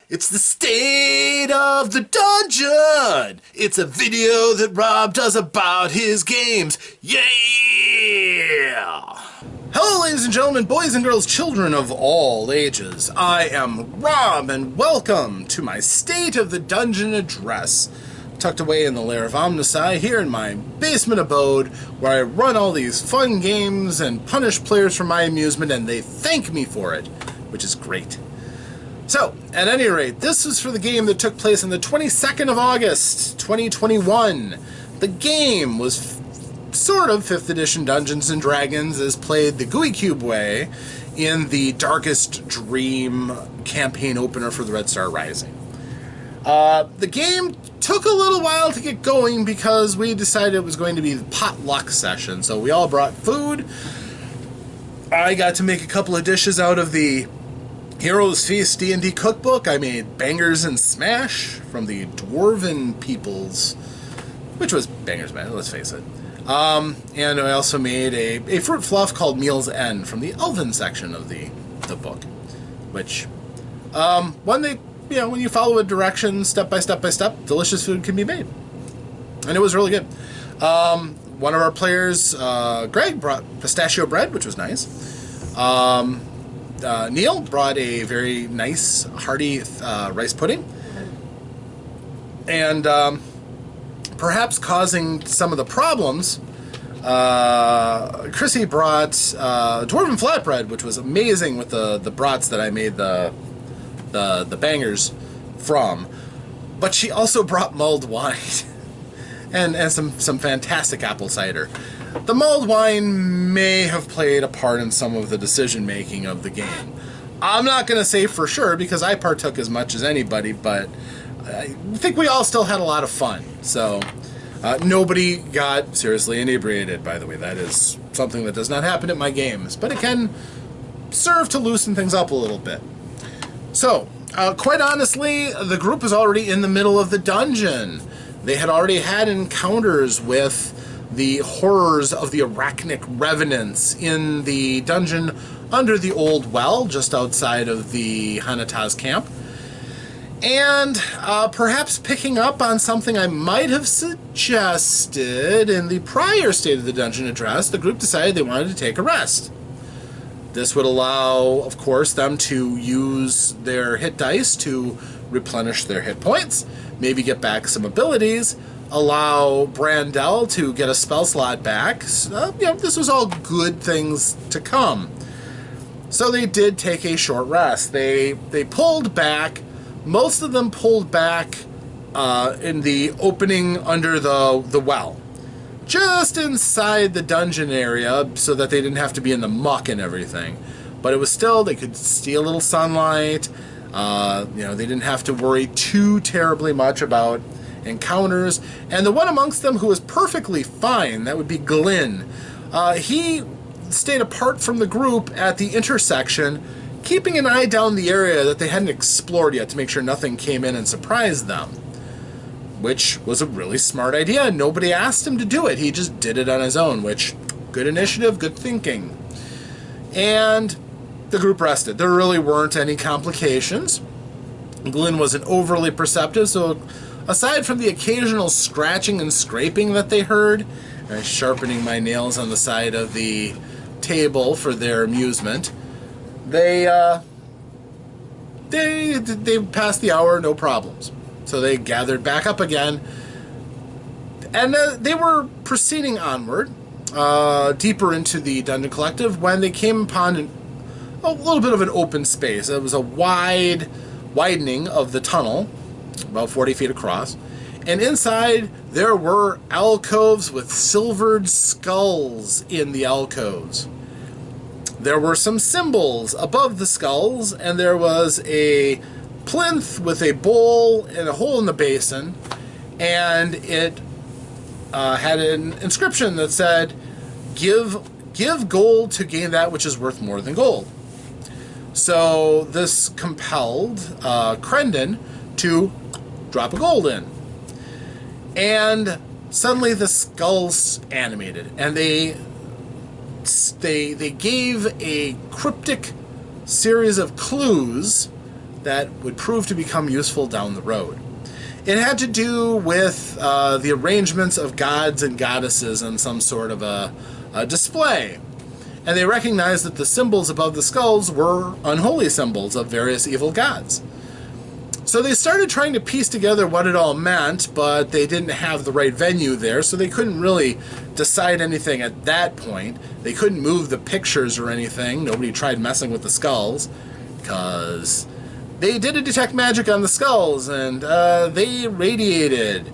It's the state of the dungeon. It's a video that Rob does about his games. Yeah! Hello, ladies and gentlemen, boys and girls, children of all ages. I am Rob, and welcome to my State of the Dungeon address, tucked away in the lair of Omnicide here in my basement abode, where I run all these fun games and punish players for my amusement, and they thank me for it, which is great. So, at any rate, this was for the game that took place on the 22nd of August, 2021. The game was sort of 5th edition Dungeons & Dragons as played the GUI Cube way in the Darkest Dream campaign opener for the Red Star Rising. The game took a little while to get going because we decided it was going to be the potluck session, so we all brought food. I got to make a couple of dishes out of the Heroes Feast D&D cookbook. I made bangers and smash from the Dwarven peoples, which was bangers, man, let's face it. And I also made a fruit fluff called Meal's End from the Elven section of the book, which, when you follow a direction step by step by step, delicious food can be made. And it was really good. One of our players, Greg, brought pistachio bread, which was nice. Neil brought a very nice, hearty rice pudding. And perhaps causing some of the problems, Chrissy brought dwarven flatbread, which was amazing with the brats that I made the bangers from. But she also brought mulled wine and some fantastic apple cider. The mulled wine may have played a part in some of the decision-making of the game. I'm not going to say for sure because I partook as much as anybody, but I think we all still had a lot of fun. So nobody got seriously inebriated, by the way. That is something that does not happen at my games, but it can serve to loosen things up a little bit. So, quite honestly, the group was already in the middle of the dungeon. They had already had encounters with the horrors of the arachnic revenants in the dungeon under the old well, just outside of the Hanataz camp. And perhaps picking up on something I might have suggested in the prior State of the Dungeon address, the group decided they wanted to take a rest. This would allow, of course, them to use their hit dice to replenish their hit points, maybe get back some abilities, allow Brandel to get a spell slot back. So, this was all good things to come. So they did take a short rest. They pulled back. Most of them pulled back in the opening under the well, just inside the dungeon area, so that they didn't have to be in the muck and everything. But it was still, they could see a little sunlight. They didn't have to worry too terribly much about encounters. And the one amongst them who was perfectly fine, that would be Glyn. He stayed apart from the group at the intersection, keeping an eye down the area that they hadn't explored yet to make sure nothing came in and surprised them. Which was a really smart idea. Nobody asked him to do it. He just did it on his own, which, good initiative, good thinking. And the group rested. There really weren't any complications. Glyn wasn't overly perceptive, so aside from the occasional scratching and scraping that they heard, and sharpening my nails on the side of the table for their amusement, they passed the hour, no problems. So they gathered back up again, and they were proceeding onward, deeper into the Dungeon Collective, when they came upon a little bit of an open space. It was a widening of the tunnel, about 40 feet across, and inside there were alcoves with silvered skulls in the alcoves. There were some symbols above the skulls, and there was a plinth with a bowl and a hole in the basin, and it had an inscription that said, give gold to gain that which is worth more than gold. So this compelled Crendon to drop a gold in. And suddenly the skulls animated, and they gave a cryptic series of clues that would prove to become useful down the road. It had to do with the arrangements of gods and goddesses on some sort of a display. And they recognized that the symbols above the skulls were unholy symbols of various evil gods. So they started trying to piece together what it all meant, but they didn't have the right venue there, so they couldn't really decide anything at that point. They couldn't move the pictures or anything. Nobody tried messing with the skulls, because they did detect magic on the skulls, and they radiated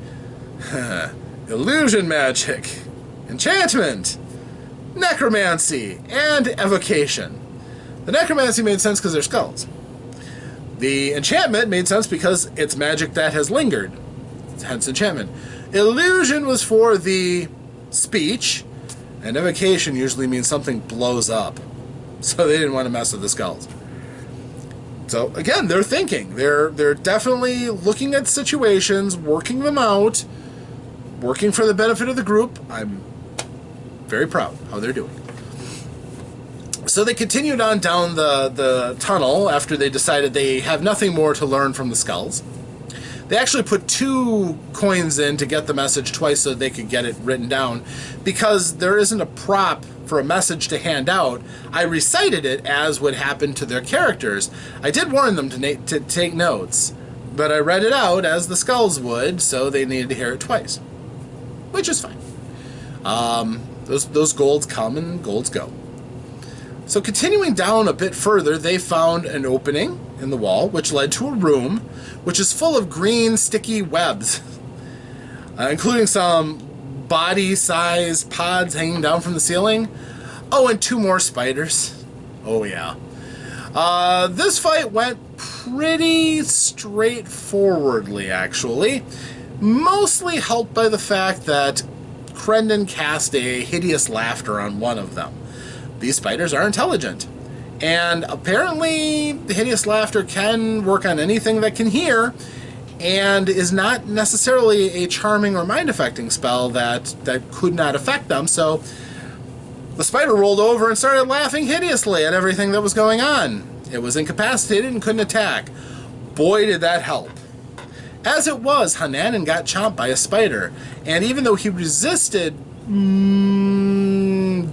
illusion magic, enchantment, necromancy, and evocation. The necromancy made sense because they're skulls. The enchantment made sense because it's magic that has lingered, hence enchantment. Illusion was for the speech, and evocation usually means something blows up. So they didn't want to mess with the skulls. So again, they're thinking. They're definitely looking at situations, working them out, working for the benefit of the group. I'm very proud how they're doing. So they continued on down the tunnel after they decided they have nothing more to learn from the skulls. They actually put 2 coins in to get the message twice so they could get it written down. Because there isn't a prop for a message to hand out, I recited it as would happen to their characters. I did warn them to take notes, but I read it out as the skulls would, so they needed to hear it twice. Which is fine. Those golds come and golds go. So continuing down a bit further, they found an opening in the wall, which led to a room, which is full of green, sticky webs, including some body-sized pods hanging down from the ceiling. Oh, and 2 more spiders. Oh, yeah. This fight went pretty straightforwardly, actually, mostly helped by the fact that Crendon cast a hideous laughter on one of them. These spiders are intelligent, and apparently the hideous laughter can work on anything that can hear, and is not necessarily a charming or mind-affecting spell that could not affect them. So the spider rolled over and started laughing hideously at everything that was going on. It was incapacitated and couldn't attack. Boy, did that help. As it was, Hananan got chomped by a spider, and even though he resisted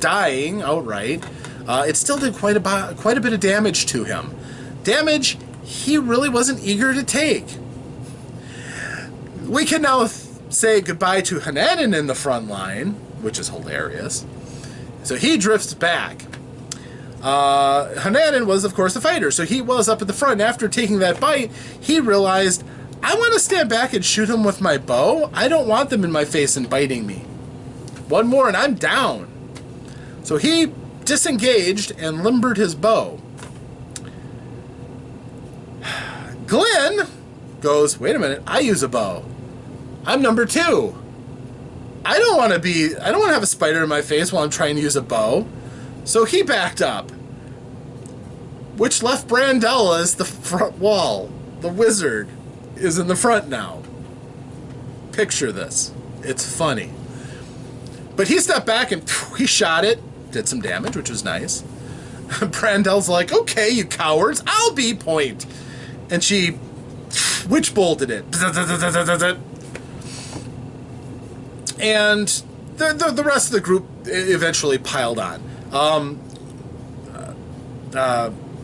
dying outright, it still did quite a bit of damage to him. Damage he really wasn't eager to take. We can now say goodbye to Hananan in the front line, which is hilarious. So he drifts back. Hananan was, of course, the fighter, so he was up at the front. After taking that bite, he realized, I want to stand back and shoot him with my bow. I don't want them in my face and biting me. One more and I'm down. So he disengaged and limbered his bow. Glenn goes, wait a minute, I use a bow. I'm number 2. I don't want to have a spider in my face while I'm trying to use a bow. So he backed up, which left Brandel as the front wall. The wizard is in the front now. Picture this. It's funny. But he stepped back and he shot it, did some damage, which was nice. Brandel's like, okay, you cowards, I'll be point. And she witch bolted it. And the rest of the group eventually piled on.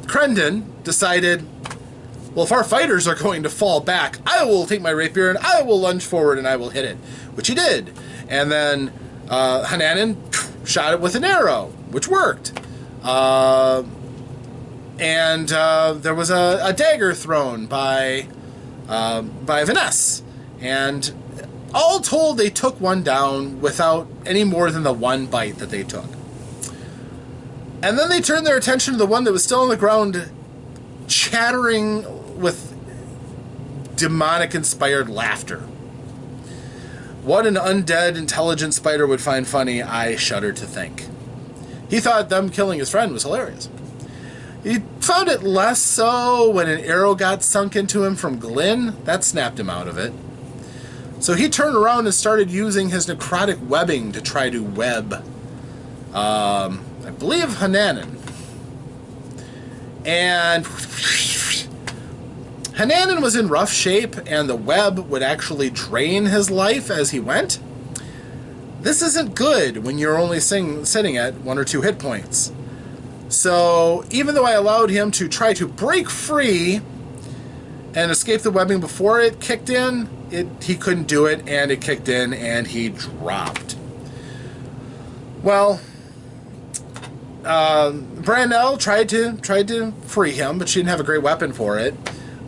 Crendon decided, well, if our fighters are going to fall back, I will take my rapier and I will lunge forward and I will hit it, which he did. And then Hananan shot it with an arrow, which worked. And there was a dagger thrown by Vanessa. And all told, they took one down without any more than the one bite that they took. And then they turned their attention to the one that was still on the ground, chattering with demonic-inspired laughter. What an undead, intelligent spider would find funny, I shudder to think. He thought them killing his friend was hilarious. He found it less so when an arrow got sunk into him from Glynn. That snapped him out of it. So he turned around and started using his necrotic webbing to try to web, I believe, Hananan. And Hananan was in rough shape, and the web would actually drain his life as he went. This isn't good when you're only sitting at 1 or 2 hit points. So even though I allowed him to try to break free and escape the webbing before it kicked in, he couldn't do it, and it kicked in, and he dropped. Well, Brandel tried to free him, but she didn't have a great weapon for it.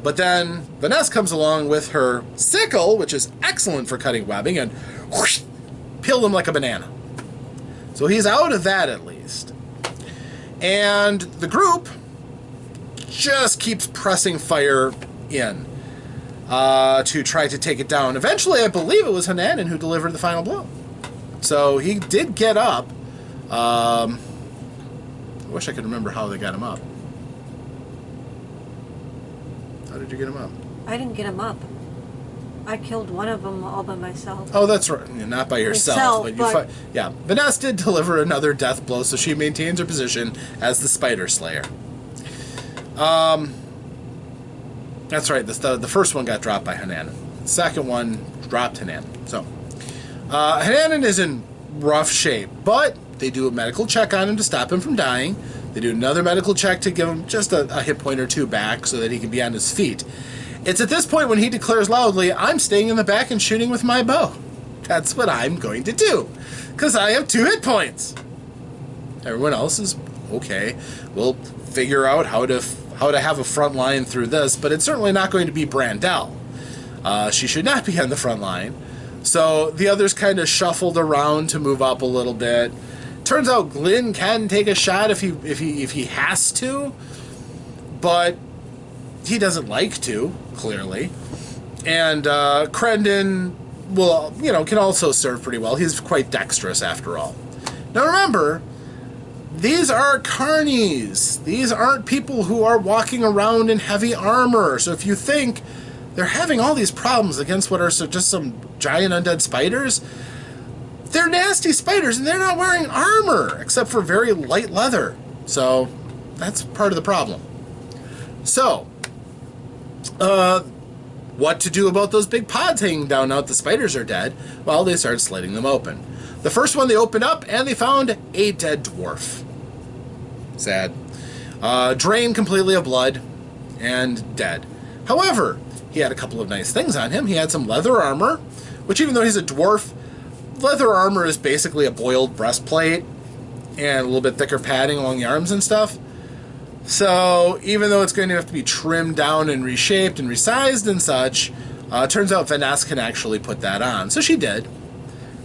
But then Vanessa comes along with her sickle, which is excellent for cutting webbing, and whoosh, peeled him like a banana. So he's out of that at least. And the group just keeps pressing fire in to try to take it down. Eventually, I believe it was Hananan who delivered the final blow. So he did get up. I wish I could remember how they got him up. How did you get him up? I didn't get him up. I killed one of them all by myself. Oh, that's right. Not by yourself. But yeah. Vanessa did deliver another death blow, so she maintains her position as the Spider Slayer. That's right. The first one got dropped by Hananan. The second one dropped Hananan. So, Hananan is in rough shape, but they do a medical check on him to stop him from dying. They do another medical check to give him just a hit point or 2 back so that he can be on his feet. It's at this point when he declares loudly, "I'm staying in the back and shooting with my bow. That's what I'm going to do, because I have 2 hit points." Everyone else is, okay, we'll figure out how to have a front line through this, but it's certainly not going to be Brandel. She should not be on the front line. So the others kind of shuffled around to move up a little bit. Turns out Glynn can take a shot if he has to, but he doesn't like to, clearly. And Crendon can also serve pretty well. He's quite dexterous after all. Now remember, these are carnies. These aren't people who are walking around in heavy armor. So if you think they're having all these problems against what are just some giant undead spiders, they're nasty spiders and they're not wearing armor except for very light leather. So that's part of the problem. So, what to do about those big pods hanging down now that the spiders are dead? Well, they started slitting them open. The first one they opened up and they found a dead dwarf. Sad. Drained completely of blood and dead. However, he had a couple of nice things on him. He had some leather armor, which even though he's a dwarf, leather armor is basically a boiled breastplate and a little bit thicker padding along the arms and stuff. So even though it's going to have to be trimmed down and reshaped and resized and such, turns out Vanessa can actually put that on. So she did.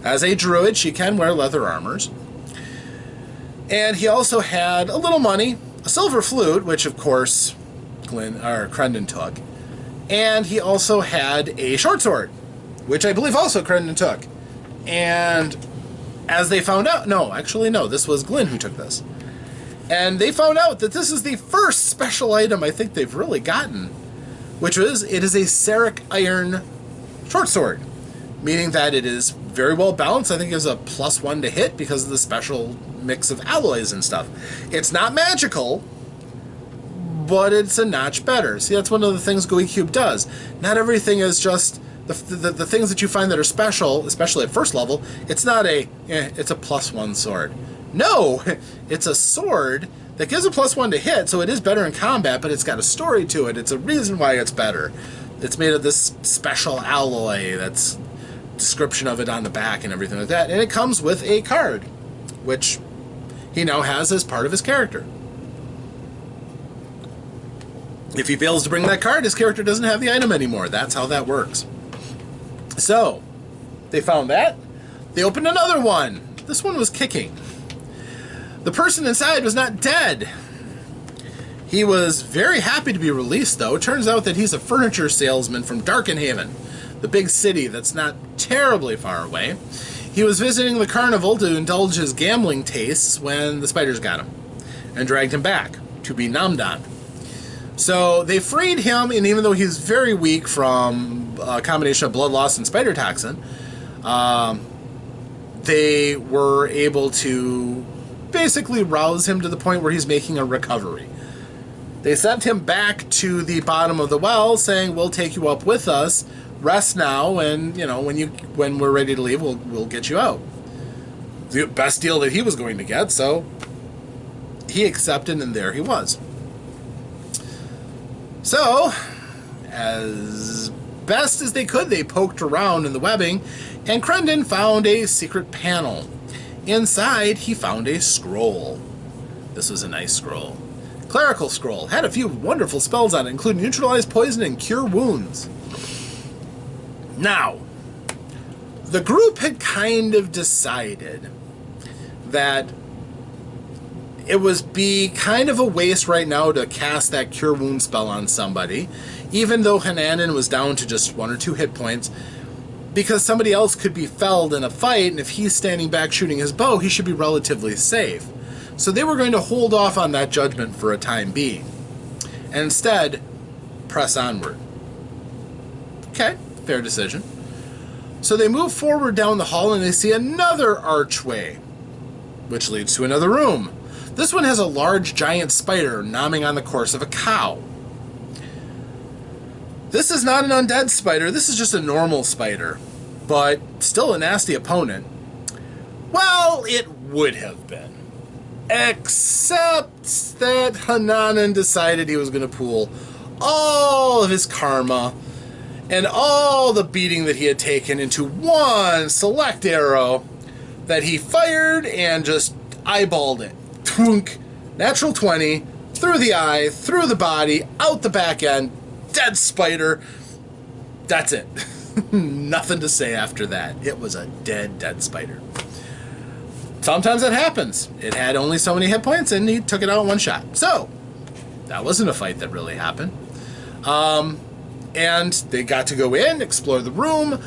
As a druid, she can wear leather armors. And he also had a little money, a silver flute, which of course Crendon took. And he also had a short sword, which I believe also Crendon took. And as they found out, no, this was Glynn who took this. And they found out that this is the first special item I think they've really gotten, which is, it is a Serric iron short sword, meaning that it is very well balanced. I think it has a +1 to hit because of the special mix of alloys and stuff. It's not magical, but it's a notch better. See, that's one of the things GUI Cube does. Not everything is just the things that you find that are special, especially at first level. It's not it's a +1 sword. No, it's a sword that gives a +1 to hit, so it is better in combat, but it's got a story to it. It's a reason why it's better. It's made of this special alloy that's description of it on the back and everything like that. And it comes with a card, which he now has as part of his character. If he fails to bring that card, his character doesn't have the item anymore. That's how that works. So, they found that. They opened another one. This one was kicking. The person inside was not dead. He was very happy to be released, though. It turns out that he's a furniture salesman from Darkenhaven, the big city that's not terribly far away. He was visiting the carnival to indulge his gambling tastes when the spiders got him and dragged him back to be nommed on. So they freed him, and even though he's very weak from a combination of blood loss and spider toxin, they were able to basically rouse him to the point where he's making a recovery. They sent him back to the bottom of the well, saying, "We'll take you up with us. Rest now, and when we're ready to leave, we'll get you out." The best deal that he was going to get, so he accepted, and there he was. So, as best as they could, they poked around in the webbing, and Crendon found a secret panel. Inside, he found a scroll. This was a nice scroll. Clerical scroll. Had a few wonderful spells on it, including neutralize poison and cure wounds. Now, the group had kind of decided that it would be kind of a waste right now to cast that cure wound spell on somebody, even though Hananan was down to just 1 or 2 hit points, because somebody else could be felled in a fight, and if he's standing back shooting his bow, he should be relatively safe. So they were going to hold off on that judgment for a time being, and instead press onward. Okay, fair decision. So they move forward down the hall, and they see another archway, which leads to another room. This one has a large giant spider nomming on the corpse of a cow. This is not an undead spider, this is just a normal spider, but still a nasty opponent. Well, it would have been. Except that Hananan decided he was going to pool all of his karma and all the beating that he had taken into one select arrow that he fired and just eyeballed it. Twunk, natural 20, through the eye, through the body, out the back end, dead spider. That's it. Nothing to say after that. It was a dead spider. Sometimes that happens. It had only so many hit points and he took it out in one shot. So, that wasn't a fight that really happened. And they got to go in, explore the room,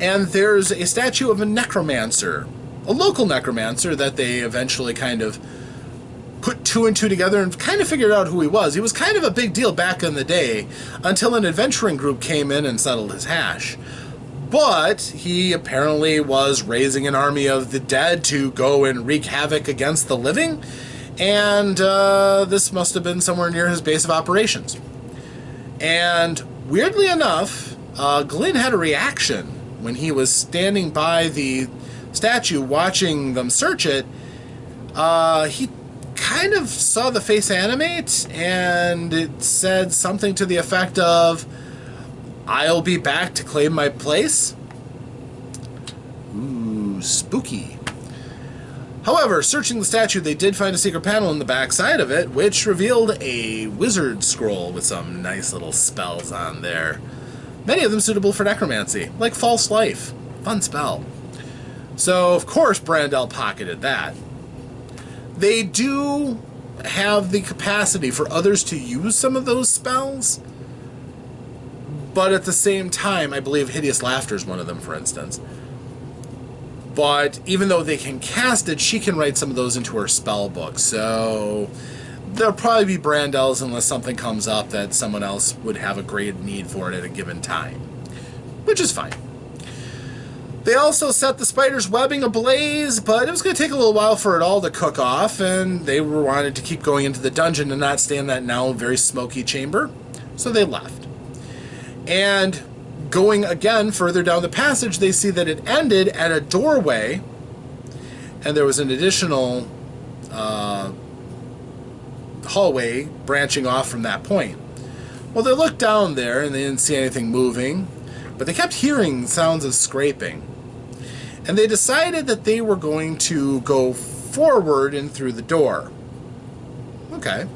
and there's a statue of a necromancer. A local necromancer that they eventually kind of put 2 and 2 together and kind of figured out who he was. He was kind of a big deal back in the day until an adventuring group came in and settled his hash. But he apparently was raising an army of the dead to go and wreak havoc against the living, and this must have been somewhere near his base of operations. And weirdly enough, Glyn had a reaction when he was standing by the statue watching them search it. He kind of saw the face animate, and it said something to the effect of, "I'll be back to claim my place." Ooh, spooky. However, searching the statue, they did find a secret panel in the back side of it, which revealed a wizard scroll with some nice little spells on there. Many of them suitable for necromancy, like False Life. Fun spell. So, of course, Brandel pocketed that. They do have the capacity for others to use some of those spells, but at the same time, I believe Hideous Laughter is one of them, for instance. But even though they can cast it, she can write some of those into her spell book, so there'll probably be Brandel's unless something comes up that someone else would have a great need for it at a given time, which is fine. They also set the spider's webbing ablaze, but it was going to take a little while for it all to cook off, and they wanted to keep going into the dungeon and not stay in that now very smoky chamber, so they left. And going again further down the passage, they see that it ended at a doorway, and there was an additional hallway branching off from that point. Well, they looked down there, and they didn't see anything moving, but they kept hearing sounds of scraping. And they decided that they were going to go forward and through the door. Okay.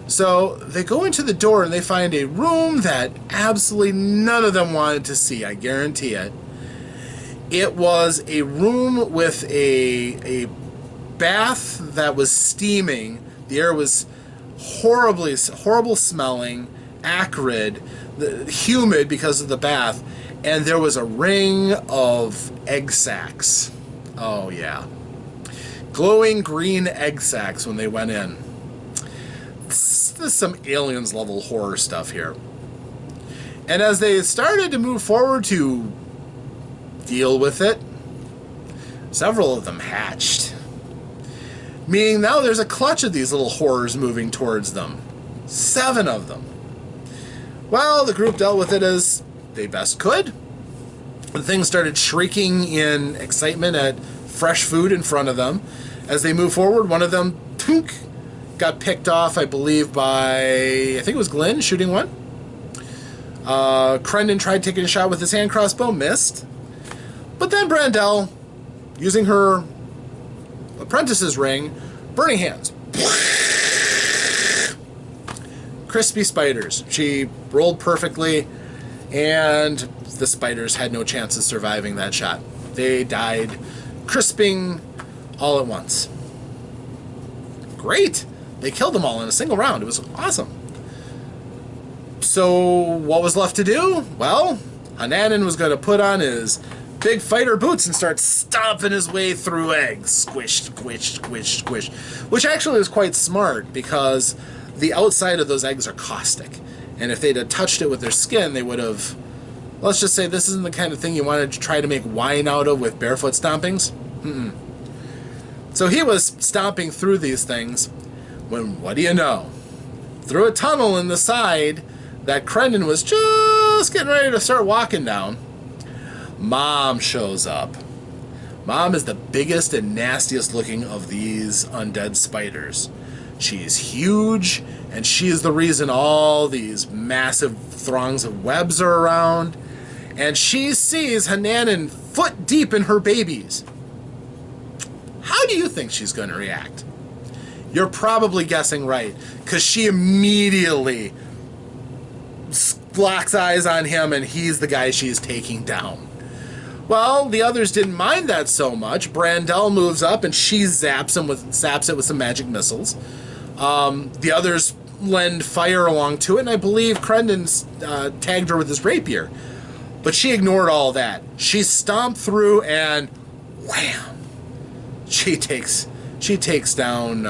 So they go into the door and they find a room that absolutely none of them wanted to see, I guarantee it. It was a room with a bath that was steaming. The air was horrible smelling, acrid, humid because of the bath. And there was a ring of egg sacs. Oh, yeah. Glowing green egg sacs when they went in. This is some Aliens level horror stuff here. And as they started to move forward to deal with it, several of them hatched. Meaning now there's a clutch of these little horrors moving towards them. 7 of them. Well, the group dealt with it as they best could. The thing started shrieking in excitement at fresh food in front of them. As they moved forward, one of them got picked off, I believe, by, I think it was Glenn shooting one. Crendon tried taking a shot with his hand crossbow, missed. But then Brandel, using her apprentice's ring, burning hands. Crispy spiders. She rolled perfectly, and the spiders had no chance of surviving that shot. They died crisping all at once. Great! They killed them all in a single round. It was awesome. So what was left to do? Well, Hananan was going to put on his big fighter boots and start stomping his way through eggs. Squish, squish, squish, squish. Which actually is quite smart, because the outside of those eggs are caustic. And if they'd have touched it with their skin, they would have... Let's just say this isn't the kind of thing you wanted to try to make wine out of with barefoot stompings. So he was stomping through these things when, what do you know? Through a tunnel in the side that Crendon was just getting ready to start walking down, Mom shows up. Mom is the biggest and nastiest looking of these undead spiders. She's huge, and she is the reason all these massive throngs of webs are around. And she sees Hananan foot deep in her babies. How do you think she's going to react? You're probably guessing right, because she immediately locks eyes on him, and he's the guy she's taking down. Well, the others didn't mind that so much. Brandel moves up, and she zaps it with some magic missiles. The others lend fire along to it, and I believe Crendon's tagged her with his rapier. But she ignored all that. She stomped through, and wham! She takes down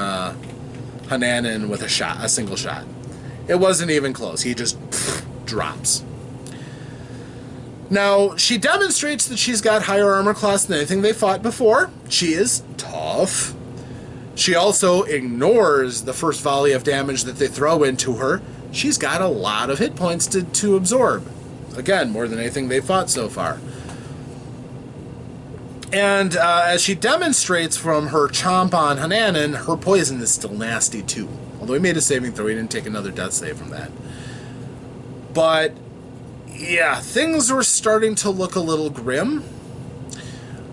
Hananan with a single shot. It wasn't even close. He just drops. Now, she demonstrates that she's got higher armor class than anything they fought before. She is tough. She also ignores the first volley of damage that they throw into her. She's got a lot of hit points to absorb. Again, more than anything they fought so far. And as she demonstrates from her chomp on Hananan, her poison is still nasty too. Although he made a saving throw, he didn't take another death save from that. But yeah, things were starting to look a little grim.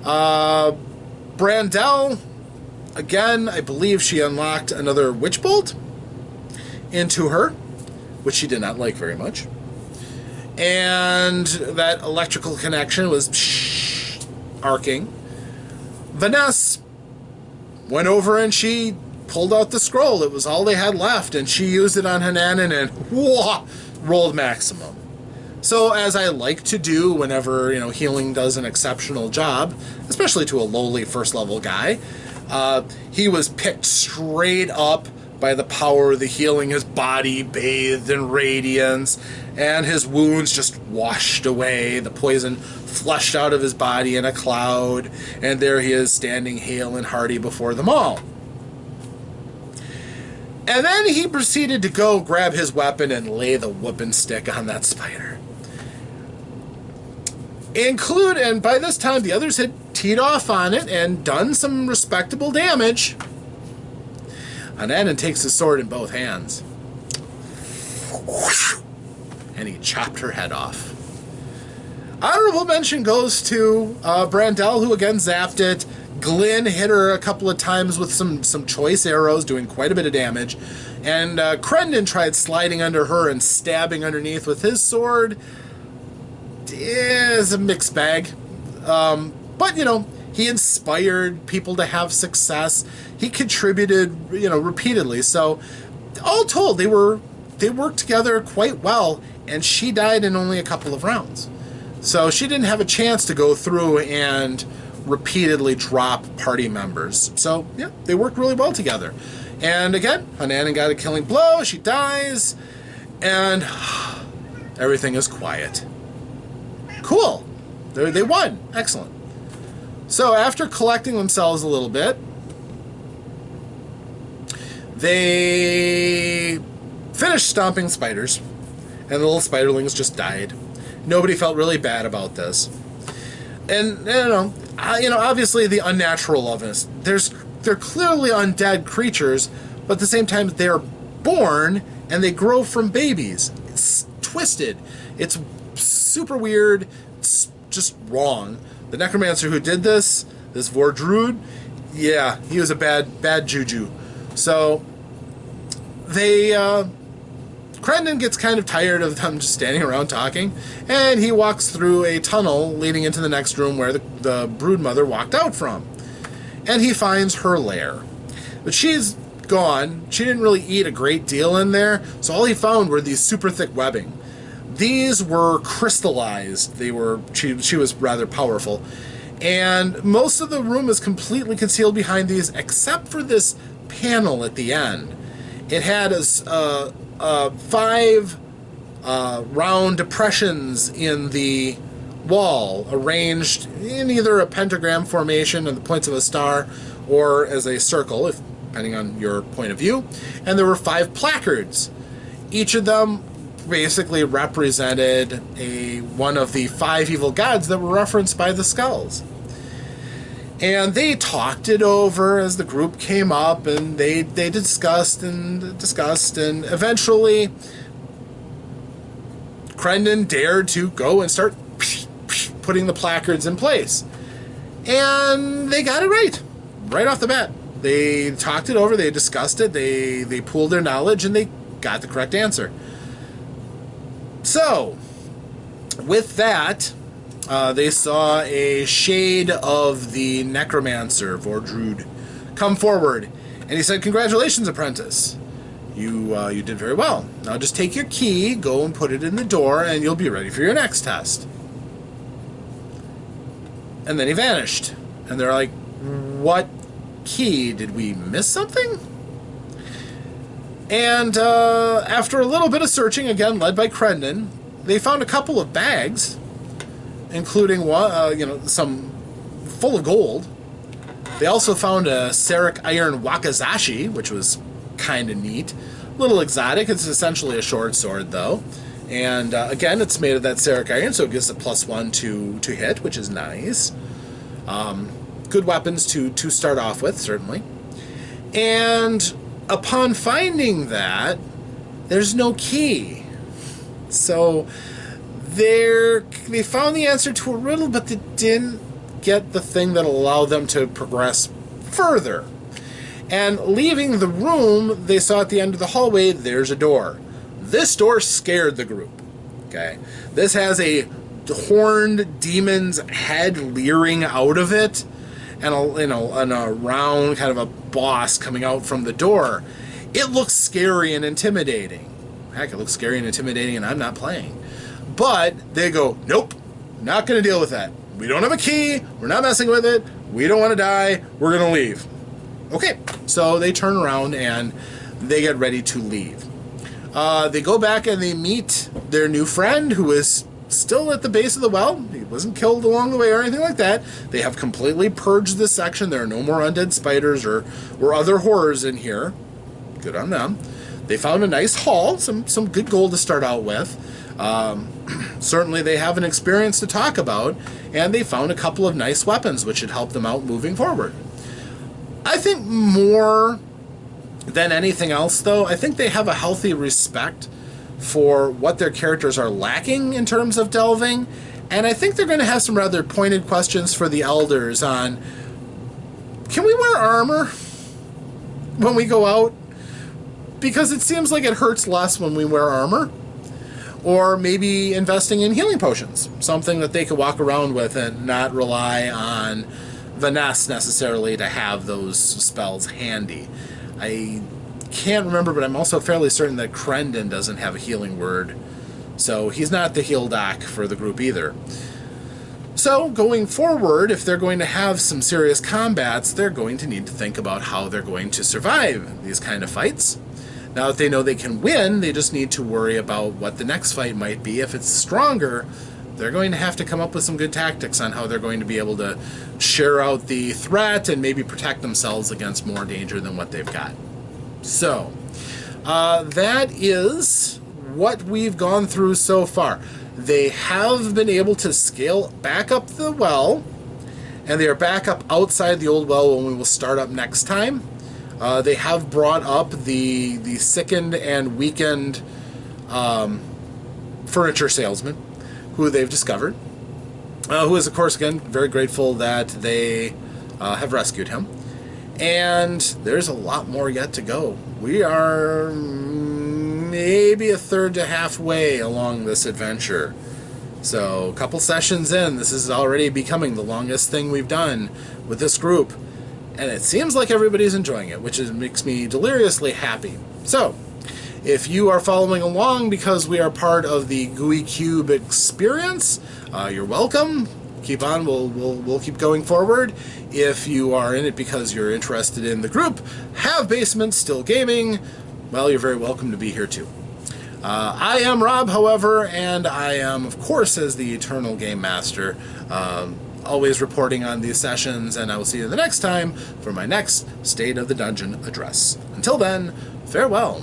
Brandel, again, I believe she unlocked another Witch Bolt into her, which she did not like very much. And that electrical connection was arcing. Vanessa went over and she pulled out the scroll. It was all they had left, and she used it on Hananan and whoa, rolled maximum. So, as I like to do whenever, healing does an exceptional job, especially to a lowly first-level guy, he was picked straight up by the power of the healing, his body bathed in radiance, and his wounds just washed away. The poison flushed out of his body in a cloud, and there he is standing hale and hearty before them all. And then he proceeded to go grab his weapon and lay the whooping stick on that spider. And by this time the others had teed off on it and done some respectable damage. Hananan takes his sword in both hands. And he chopped her head off. Honorable mention goes to Brandel, who again zapped it. Glynn hit her a couple of times with some choice arrows, doing quite a bit of damage. And Crendon tried sliding under her and stabbing underneath with his sword. It's a mixed bag. But, he inspired people to have success. He contributed, repeatedly. So, all told, they worked together quite well, and she died in only a couple of rounds. So she didn't have a chance to go through and repeatedly drop party members. So, yeah, they worked really well together. And again, Hananan got a killing blow, she dies, and everything is quiet. Cool. They won. Excellent. So after collecting themselves a little bit, they finished stomping spiders, and the little spiderlings just died. Nobody felt really bad about this. And, obviously the unnatural of this. They're clearly undead creatures, but at the same time, they're born and they grow from babies. It's twisted. It's super weird. It's just wrong. The necromancer who did this Vordrud, yeah, he was a bad juju. So Crendon gets kind of tired of them just standing around talking, and he walks through a tunnel leading into the next room where the broodmother walked out from. And he finds her lair. But she's gone. She didn't really eat a great deal in there, so all he found were these super thick webbing. These were crystallized. She was rather powerful. And most of the room is completely concealed behind these, except for this panel at the end. It had 5 round depressions in the wall, arranged in either a pentagram formation and the points of a star, or as a circle, depending on your point of view. And there were 5 placards. Each of them basically represented one of the 5 evil gods that were referenced by the skulls. And they talked it over as the group came up, and they discussed, and eventually Crendon dared to go and start putting the placards in place. And they got it right off the bat. They talked it over, they discussed it, they pooled their knowledge, and they got the correct answer. So, with that, they saw a shade of the necromancer, Vordrud, come forward. And he said, "Congratulations, apprentice. You did very well. Now just take your key, go and put it in the door, and you'll be ready for your next test." And then he vanished. And they're like, "What key? Did we miss something?" And after a little bit of searching, again led by Crendon, they found a couple of bags, including one, some full of gold. They also found a Seric iron wakizashi, which was kind of neat. A little exotic. It's essentially a short sword, though. And again, it's made of that Seric iron, so it gives it +1 to hit, which is nice. Good weapons to start off with, certainly. And upon finding that, there's no key. So they found the answer to a riddle, but they didn't get the thing that allowed them to progress further. And leaving the room, they saw at the end of the hallway, there's a door. This door scared the group. Okay, this has a horned demon's head leering out of it, and a round kind of a boss coming out from the door. It looks scary and intimidating. Heck, it looks scary and intimidating, and I'm not playing. But they go, "Nope, not going to deal with that. We don't have a key. We're not messing with it. We don't want to die. We're going to leave." Okay, so they turn around and they get ready to leave. They go back and they meet their new friend, who is still at the base of the well. He wasn't killed along the way or anything like that. They have completely purged this section. There are no more undead spiders or other horrors in here. Good on them. They found a nice haul, some good gold to start out with. Certainly they have an experience to talk about, and they found a couple of nice weapons which should help them out moving forward. I think more than anything else, though, I think they have a healthy respect for what their characters are lacking in terms of delving, and I think they're going to have some rather pointed questions for the elders on, can we wear armor when we go out? Because it seems like it hurts less when we wear armor. Or maybe investing in healing potions, something that they could walk around with and not rely on Vanessa necessarily to have those spells handy. I can't remember, but I'm also fairly certain that Crendon doesn't have a healing word, so he's not the heal doc for the group either. So going forward, if they're going to have some serious combats, they're going to need to think about how they're going to survive these kind of fights. Now that they know they can win, they just need to worry about what the next fight might be. If it's stronger, they're going to have to come up with some good tactics on how they're going to be able to share out the threat and maybe protect themselves against more danger than what they've got. So, That is what we've gone through so far. They have been able to scale back up the well, and they are back up outside the old well when we will start up next time. They have brought up the sickened and weakened furniture salesman who they've discovered, who is, of course, again, very grateful that they have rescued him. And there's a lot more yet to go. We are maybe a third to halfway along this adventure. So a couple sessions in, this is already becoming the longest thing we've done with this group. And it seems like everybody's enjoying it, which makes me deliriously happy. So, if you are following along because we are part of the GUI Cube experience, you're welcome. Keep on. We'll keep going forward. If you are in it because you're interested in the group, have Basement Still Gaming, well, you're very welcome to be here too. I am Rob, however, and I am, of course, as the Eternal Game Master, always reporting on these sessions, and I will see you the next time for my next State of the Dungeon address. Until then, farewell.